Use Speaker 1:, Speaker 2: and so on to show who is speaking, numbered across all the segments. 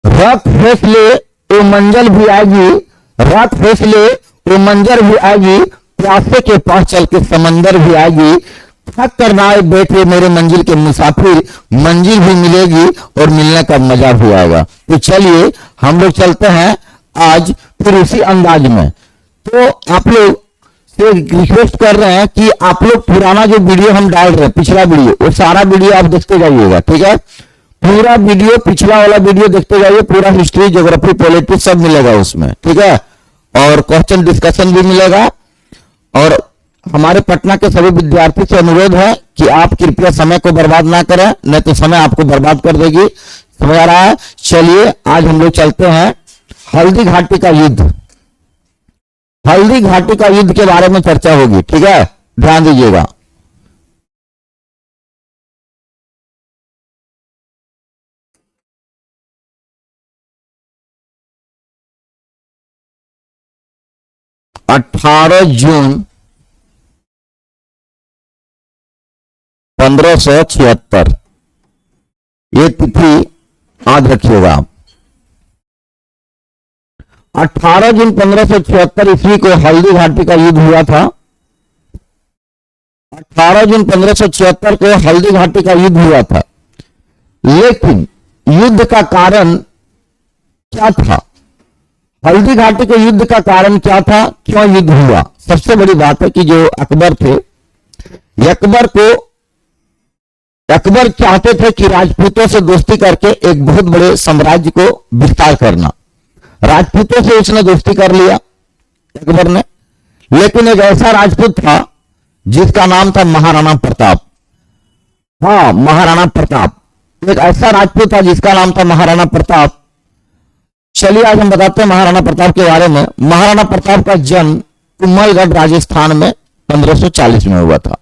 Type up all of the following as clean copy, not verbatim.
Speaker 1: रथ फैसले वो मंजिल भी आएगी, रथ फैसले वो मंजर भी आएगी, प्यासे के पास चल के समंदर भी आएगी, थक कर ना आए बैठे मेरे मंजिल के मुसाफिर, मंजिल भी मिलेगी और मिलने का मजा भी आएगा। तो चलिए हम लोग चलते हैं आज फिर उसी अंदाज में। तो आप लोग से रिक्वेस्ट कर रहे हैं कि आप लोग पुराना जो वीडियो हम डाल रहे हैं, पिछला वीडियो, वो सारा वीडियो आप देखते जाइएगा, ठीक है। पूरा वीडियो, पिछला वाला वीडियो देखते जाइए, पूरा हिस्ट्री, ज्योग्राफी, पॉलिटिक्स सब मिलेगा उसमें, ठीक है। और क्वेश्चन डिस्कशन भी मिलेगा। और हमारे पटना के सभी विद्यार्थी से अनुरोध है कि आप कृपया समय को बर्बाद ना करें, नहीं तो समय आपको बर्बाद कर देगी। समझ आ रहा है? चलिए आज हम लोग चलते हैं हल्दी घाटी का युद्ध। हल्दी घाटी का युद्ध के बारे में चर्चा होगी, ठीक है, ध्यान दीजिएगा। जून 1576 ये तिथि याद रखिएगा। 18 जून 1576 ईस्वी को हल्दी घाटी का युद्ध हुआ था। 18 जून 1576 को हल्दी घाटी का युद्ध हुआ था। लेकिन युद्ध का कारण क्या था? हल्दी घाटी के युद्ध का कारण क्या था? क्यों युद्ध हुआ? सबसे बड़ी बात है कि जो अकबर थे, अकबर चाहते थे कि राजपूतों से दोस्ती करके एक बहुत बड़े साम्राज्य को विस्तार करना। राजपूतों से उसने दोस्ती कर लिया अकबर ने, लेकिन एक ऐसा राजपूत था जिसका नाम था महाराणा प्रताप। हाँ, महाराणा प्रताप, एक ऐसा राजपूत था जिसका नाम था महाराणा प्रताप। चलिए आज हम बताते हैं महाराणा प्रताप के बारे में। महाराणा प्रताप का जन्म कुंभलगढ़ राजस्थान में 1540 में हुआ था।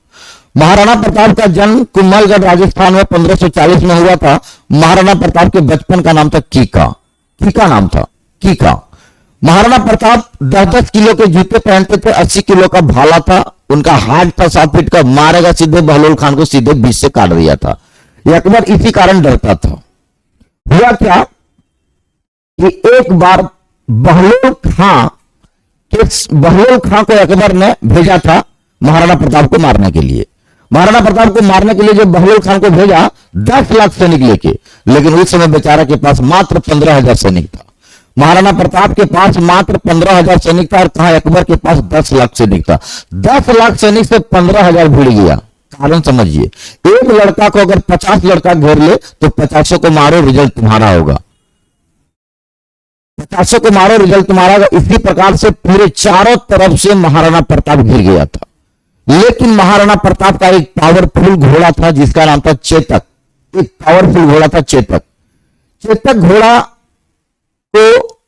Speaker 1: महाराणा प्रताप का जन्म कुंभलगढ़ राजस्थान में 1540 में हुआ था। महाराणा प्रताप के बचपन का नाम था कीका। कीका नाम था, कीका। महाराणा प्रताप 10-10 किलो के जूते पहनते थे, 80 किलो का भाला था, उनका हाइट था 7 फीट का, मारेगा सीधे बहलोल खान को सीधे बीच से काट दिया था। यह अकबर इसी कारण डरता था। हुआ क्या कि एक बार बहलोल खां को अकबर ने भेजा था महाराणा प्रताप को मारने के लिए। महाराणा प्रताप को मारने के लिए जब बहलोल खान को भेजा 10 लाख सैनिक लेके, लेकिन उस समय बेचारा के पास मात्र 15,000 सैनिक था। महाराणा प्रताप के पास मात्र 15,000 सैनिक था और कहा अकबर के पास 10 लाख सैनिक था। 10 लाख सैनिक से 15,000 भिड़ गया। कारण समझिए, एक लड़का को अगर 50 लड़का घेर ले तो 50 को मारो, रिजल्ट तुम्हारा होगा। 50 को मारो, रिजल्ट तुम्हारा होगा। इसी प्रकार से पूरे चारों तरफ से महाराणा प्रताप घिर गया था। लेकिन महाराणा प्रताप का एक पावरफुल घोड़ा था जिसका नाम था चेतक। एक पावरफुल घोड़ा था चेतक। चेतक घोड़ा को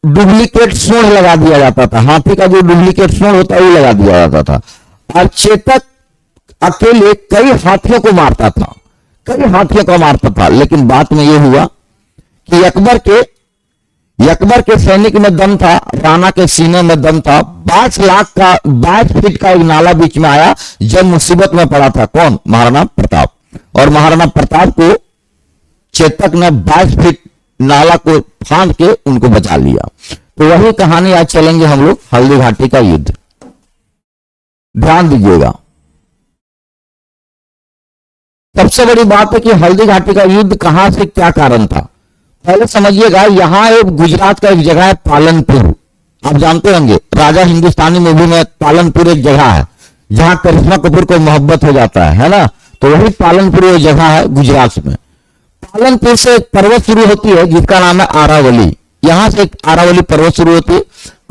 Speaker 1: डुप्लीकेट सूंड लगा दिया जाता था। हाथी का जो डुप्लीकेट सूंड होता है वो लगा दिया जाता था। और चेतक अकेले कई हाथियों को मारता था। लेकिन बात में यह हुआ कि अकबर के सैनिक में दम था, राणा के सीने में दम था। 22 फीट का एक नाला बीच में आया जब मुसीबत में पड़ा था। कौन? महाराणा प्रताप। और महाराणा प्रताप को चेतक ने 22 फीट नाला को फांद के उनको बचा लिया। तो वही कहानी आज चलेंगे हम लोग, हल्दी घाटी का युद्ध। ध्यान दीजिएगा। सबसे बड़ी बात है कि हल्दी घाटी का युद्ध कहां से क्या कारण था। पहले समझिएगा, यहां एक गुजरात का एक जगह है पालनपुर। आप जानते होंगे, राजा हिंदुस्तानी मूवी में पालनपुर एक जगह है जहां करिश्मा कपूर को मोहब्बत हो जाता है ना। तो वही पालनपुर वो जगह है गुजरात में। पालनपुर से एक पर्वत शुरू होती है जिसका नाम है आरावली। यहां से एक आरावली पर्वत शुरू होती है,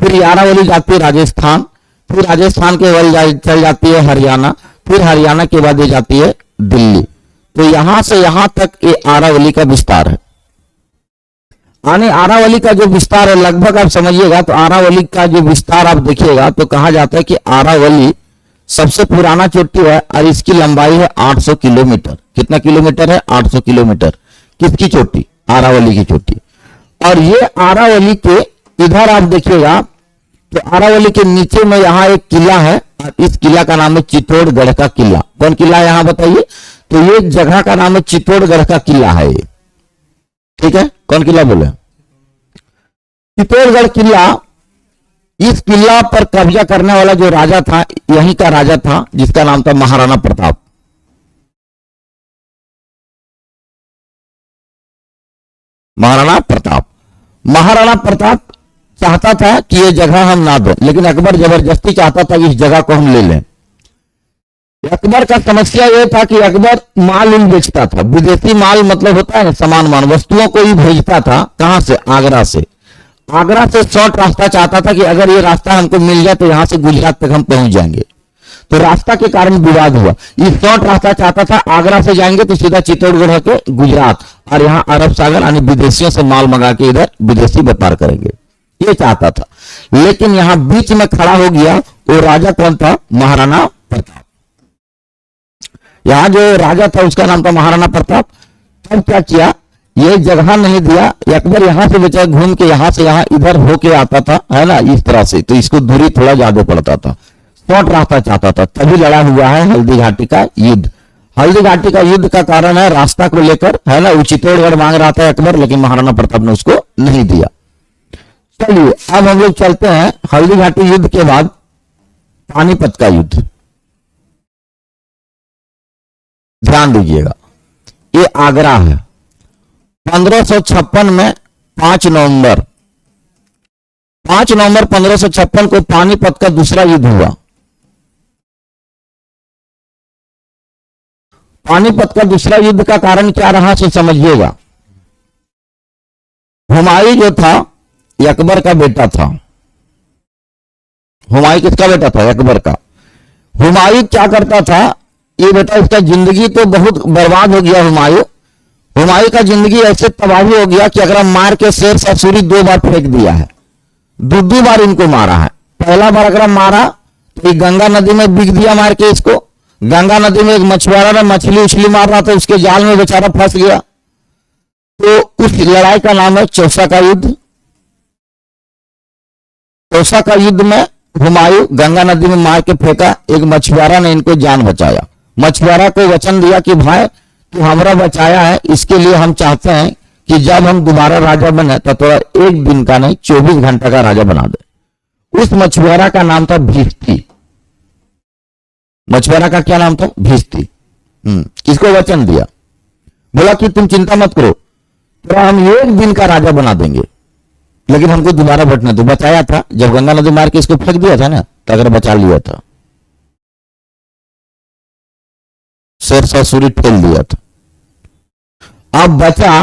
Speaker 1: फिर ये आरावली जाती है राजस्थान, फिर राजस्थान के बल चल जाती है हरियाणा, फिर हरियाणा के बाद ये जाती है दिल्ली। तो यहां से यहां तक ये आरावली का विस्तार है। आरावली का जो विस्तार है लगभग आप समझिएगा, तो आरावली का जो विस्तार आप देखिएगा तो कहा जाता है कि आरावली सबसे पुराना चोटी है और इसकी लंबाई है 800 किलोमीटर। कितना किलोमीटर है? 800 किलोमीटर। किसकी चोटी? आरावली की चोटी। और ये आरावली के इधर आप देखिएगा तो आरावली के नीचे में यहां एक किला है और इस किला का नाम है चित्तौड़गढ़ का किला। कौन किला है यहां बताइए? तो ये जगह का नाम है चित्तौड़गढ़ का किला है ये, ठीक है। कौन किला बोले? चित्तौड़गढ़ किला, इस किला पर कब्जा करने वाला जो राजा था, यहीं का राजा था, जिसका नाम था महाराणा प्रताप। महाराणा प्रताप। महाराणा प्रताप चाहता था कि ये जगह हम ना दें, लेकिन अकबर जबरदस्ती चाहता था कि इस जगह को हम ले लें। अकबर का समस्या यह था कि अकबर माल ही बेचता था, विदेशी माल मतलब होता है ना, सामान मान वस्तुओं को ही भेजता था। कहां से? आगरा से। आगरा से शॉर्ट रास्ता चाहता था कि अगर ये रास्ता हमको मिल जाए तो यहां से गुजरात तक हम पहुंच जाएंगे। तो रास्ता के कारण विवाद हुआ। ये शॉर्ट रास्ता चाहता था, आगरा से जाएंगे तो सीधा चित्तौड़गढ़ होकर गुजरात, और यहाँ अरब सागर यानी विदेशियों से माल मंगा के इधर विदेशी व्यापार करेंगे, ये चाहता था। लेकिन यहां बीच में खड़ा हो गया वो राजा। कौन था? महाराणा प्रताप। यहां जो राजा था उसका नाम था महाराणा प्रताप। तब क्या किया, ये जगह नहीं दिया। अकबर यहां से बेचारा घूम के यहां से यहां इधर होके आता था, है ना, इस तरह से, तो इसको दूरी थोड़ा ज्यादा पड़ता था। शॉर्ट रास्ता चाहता था, तभी लड़ा हुआ है हल्दी घाटी का युद्ध। हल्दी घाटी का युद्ध का कारण है रास्ता को लेकर, है ना, वो चित्तौड़गढ़ मांग रहा था अकबर, लेकिन महाराणा प्रताप ने उसको नहीं दिया। चलिए अब हम लोग चलते हैं हल्दी घाटी युद्ध के बाद पानीपत का युद्ध। ध्यान दीजिएगा, ये आगरा है। 1556 में 5 नवंबर 1556 को पानीपत का दूसरा युद्ध हुआ। पानीपत का दूसरा युद्ध का कारण क्या रहा सो समझिएगा। हुमायूं जो था ये अकबर का बेटा था। हुमायूं किसका बेटा था? अकबर का। हुमायूं क्या करता था, ये बेटा इसका जिंदगी तो बहुत बर्बाद हो गया। हुमायूं का जिंदगी ऐसे तबाही हो गया कि अगर मार के शेर शाह सूरी 2 बार फेंक दिया है, 2 बार इनको मारा है। पहला बार अगर मारा तो गंगा नदी में बिक दिया मार के इसको। गंगा नदी में एक मछुआरा ने मछली उछली मार रहा था, उसके जाल में बेचारा फंस गया। तो उस लड़ाई का नाम है चौसा का युद्ध। चौसा का युद्ध में हुमायूं गंगा नदी में मार के फेंका, एक मछुआरा ने इनको जान बचाया। मछुआरा को वचन दिया कि भाई तू हमारा बचाया है, इसके लिए हम चाहते हैं कि जब हम दोबारा राजा बने तो थोड़ा 1 दिन का नहीं 24 घंटा का राजा बना दे। उस मछुआरा का नाम था भीष्टी। मछुआरा का क्या नाम था? भीष्टी। इसको वचन दिया, बोला कि तुम चिंता मत करो, तो हम 1 दिन का राजा बना देंगे, लेकिन हमको दोबारा बटने दो। बचाया था जब गंगा नदी मार के इसको फेंक दिया था ना, तो अगर बचा लिया था, शेर शाह सूरी ठेल दिया था। अब बचा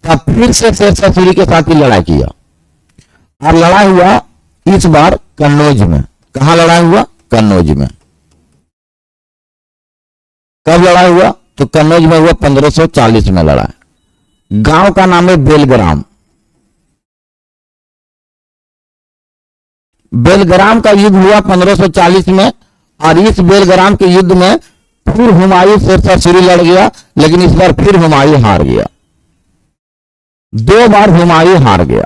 Speaker 1: तब फिर से शेर शाह सूरी के साथ ही लड़ाई किया, और लड़ाई हुआ इस बार कन्नौज में। कहां लड़ाई हुआ? कन्नौज में। कब लड़ाई हुआ? तो कन्नौज में हुआ 1540 में लड़ाई। गांव का नाम है बेलग्राम। बेलग्राम का युद्ध हुआ 1540 में, और इस बेलग्राम के युद्ध में फिर हुमायूं शेर शाह सूरी लड़ गया, लेकिन इस बार फिर हुमायूं हार गया। 2 बार हुमायूं हार गया।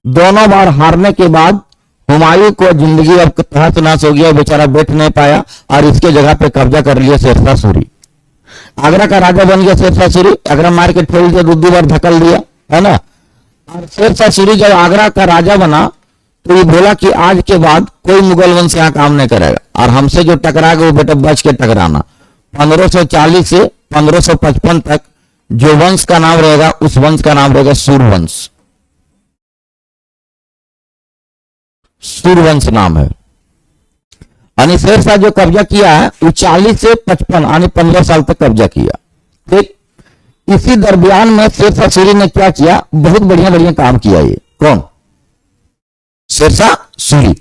Speaker 1: दोनों बार हारने के बाद हुमायूं को जिंदगी अब तहस नहस हो गया, बेचारा बैठ नहीं पाया, और इसके जगह पे कब्जा कर लिया शेर शाह सूरी। आगरा का राजा बन गया शेर शाह सूरी। आगरा मार के ठेल दिया, 2 बार धकल दिया, है ना। और शेर शाह सूरी जब आगरा का राजा बना तो ये बोला कि आज के बाद कोई मुगल वंश यहाँ काम नहीं करेगा, और हमसे जो टकराएगा वो बेटा बच के टकराना। 1540 से 1555 तक जो वंश का नाम रहेगा उस वंश का नाम रहेगा सूरवंश। सूरवंश नाम है। यानी शेर शाह जो कब्जा किया है वो 40 से 55 यानी 15 साल तक कब्जा किया। ठीक इसी दरमियान में शेर शाह सूरी ने क्या किया, बहुत बढ़िया बढ़िया काम किया। ये कौन? शेर शाह सूरी।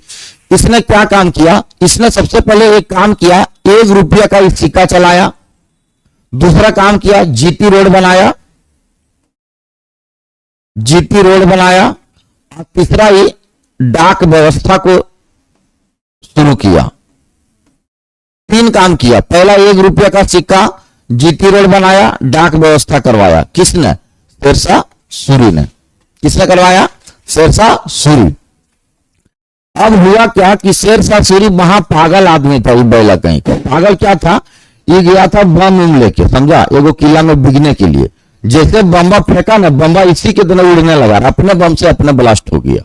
Speaker 1: इसने क्या काम किया? इसने सबसे पहले एक काम किया, 1 रुपया का सिक्का चलाया। दूसरा काम किया, जीटी रोड बनाया। जीटी रोड बनाया। और तीसरा ही डाक व्यवस्था को शुरू किया। 3 काम किया। पहला 1 रुपया का सिक्का, जीटी रोड बनाया, डाक व्यवस्था करवाया। किसने? शेर शाह सूरी ने। किसने करवाया? शेर शाह सूरी। अब हुआ क्या कि शेर शाह सूरी महा पागल आदमी था। ये बैला कहीं का पागल क्या था, ये गया था बम लेके, समझा, एगो किला में बिगने के लिए। जैसे बम्बा फेंका ना, बम्बा इसी के दिन उड़ने लगा, अपने बम से अपने ब्लास्ट हो गया,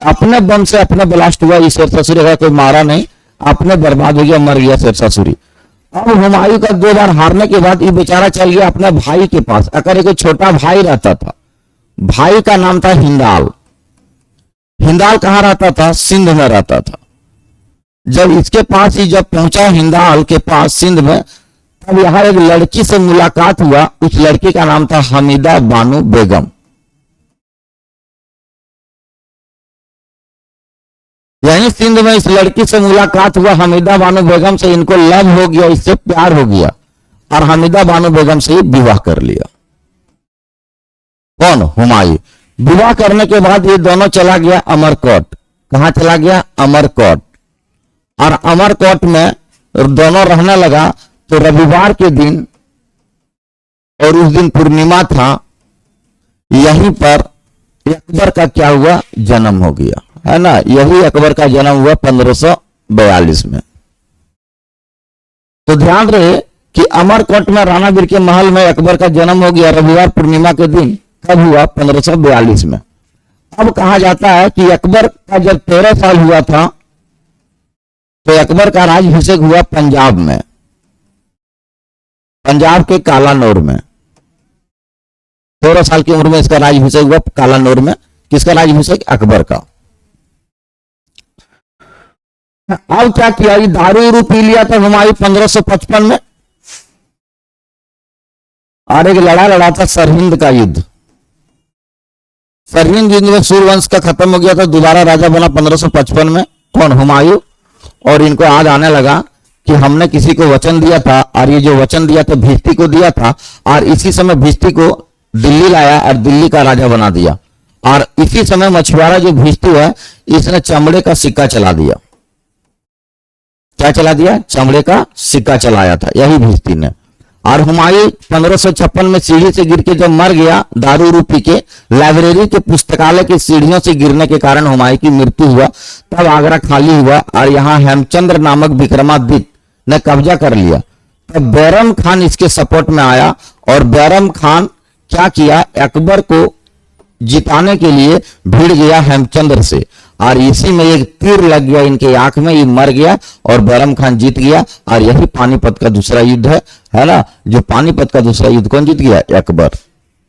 Speaker 1: अपने बम से अपने ब्लास्ट हुआ। ये शेरशाह सूरी का कोई मारा नहीं, अपने बर्बाद हो गया, मर गया शेरशाह सूरी। अब हुमायूं का 2 बार हारने के बाद ये बेचारा चल गया अपने भाई के पास। अगर एक छोटा भाई रहता था, भाई का नाम था हिंदाल। हिंदाल कहां रहता था? सिंध में रहता था। जब इसके पास ही जब पहुंचा हिंदाल के पास सिंध में, तब यहां एक लड़की से मुलाकात हुआ। उस लड़की का नाम था हमीदा बानो बेगम। यहीं सिंध में इस लड़की से मुलाकात हुआ, हमीदा बानो बेगम से। इनको लव हो गया, इससे प्यार हो गया और हमीदा बानो बेगम से विवाह कर लिया। कौन? हुमायूं। विवाह करने के बाद ये दोनों चला गया अमरकोट। कहां चला गया? अमरकोट। और अमरकोट में दोनों रहने लगा। तो रविवार के दिन, और उस दिन पूर्णिमा था, यहीं पर अकबर का क्या हुआ? जन्म हो गया, है ना। यही अकबर का जन्म हुआ 1542 में। तो ध्यान रहे कि अमरकोट में राणावीर के महल में अकबर का जन्म हो गया रविवार पूर्णिमा के दिन। कब हुआ? 1542 में। अब कहा जाता है कि अकबर का जब 13 साल हुआ था, तो अकबर का राज्याभिषेक हुआ पंजाब में, पंजाब के कालानौर में। 13 साल की उम्र में इसका राज्याभिषेक हुआ कालानौर में। किसका राज्याभिषेक? अकबर का। अब क्या किया? ये दारू पी लिया था हुमायूं 1555 में, और एक लड़ा था सरहिंद का युद्ध। सरहिंद युद्ध में सूर्यवंश का खत्म हो गया था, दोबारा राजा बना 1555 में। कौन? हुमायूं। और इनको याद आने लगा कि हमने किसी को वचन दिया था, और ये जो वचन दिया था भिष्टी को दिया था, और इसी समय भिष्टी को दिल्ली लाया और दिल्ली का राजा बना दिया। और इसी समय मछुआरा जो भिष्टी है, इसने चमड़े का सिक्का चला दिया। क्या चला दिया? चमड़े का सिक्का चलाया था यही भिष्टी ने। और हुमायूं 1556 में सीढ़ी से गिर के जब मर गया दारू पी के, लाइब्रेरी के पुस्तकालय की सीढ़ियों से गिरने के कारण हुमायूं की मृत्यु हुआ। तब आगरा खाली हुआ और यहां हेमचंद्र नामक विक्रमादित्य ने कब्जा कर लिया। तब बैरम खान इसके सपोर्ट में आया, और बैरम खान क्या किया? अकबर को जिताने के लिए भिड़ गया हेमचंद्र से, और इसी में एक तीर लग गया इनके आंख में, ये मर गया और बैरम खान जीत गया। और यही पानीपत का दूसरा युद्ध है ना। जो पानीपत का दूसरा युद्ध कौन जीत गया? अकबर।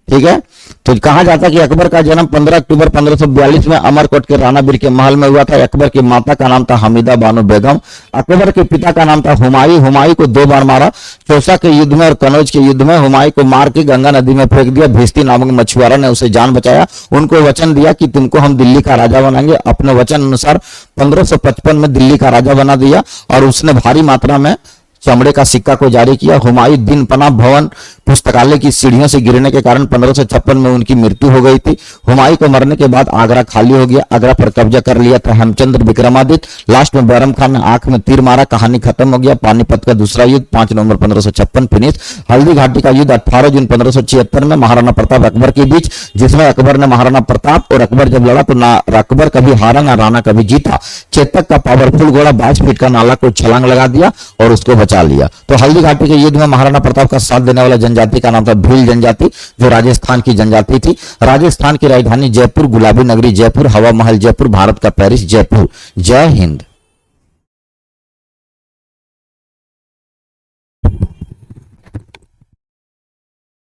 Speaker 1: ठीक है। तो कहा जाता है कि अकबर का जन्म 15 अक्टूबर 1542 में अमरकोट के राणावीर के महल में हुआ था। अकबर की माता का नाम था हमीदा बानो बेगम। अकबर के पिता का नाम था हुमायूं। हुमायूं को 2 बार मारा, चौसा के युद्ध में और कनौज के युद्ध में। हुमायूं को मार के गंगा नदी में फेंक दिया। भिष्टी नामक मछुआरा ने उसे जान बचाया। उनको वचन दिया कि तुमको हम दिल्ली का राजा बनाएंगे। अपने वचन अनुसार 1555 में दिल्ली का राजा बना दिया, और उसने भारी मात्रा में चमड़े का सिक्का को जारी किया। हुमायूं दिन पनाह भवन पुस्तकालय की सीढ़ियों से गिरने के कारण 1556 में उनकी मृत्यु हो गई थी। हुमायूं को मरने के बाद आगरा खाली हो गया। आगरा पर कब्जा कर लिया था हेमचंद्र विक्रमादित्य। लास्ट में बैरम खान ने आंख में तीर मारा, कहानी खत्म हो गया। पानीपत का दूसरा युद्ध 5 नवंबर 1556 फिनिश। हल्दी घाटी का युद्ध 18 जून 1576 में महाराणा प्रताप अकबर के बीच, जिसमें अकबर ने महाराणा प्रताप और अकबर जब लड़ा तो ना अकबर कभी हारा ना राणा कभी जीता। चेतक का पावरफुल घोड़ा 22 फीट का नाला को छलांग लगा दिया और उसको बचा लिया। तो हल्दी घाटी के युद्ध में महाराणा प्रताप का साथ देने वाला जनजाति का नाम था भील जनजाति, जो राजस्थान की जनजाति थी। राजस्थान की राजधानी जयपुर, गुलाबी नगरी जयपुर, हवा महल जयपुर, भारत का पेरिस जयपुर। जय हिंद।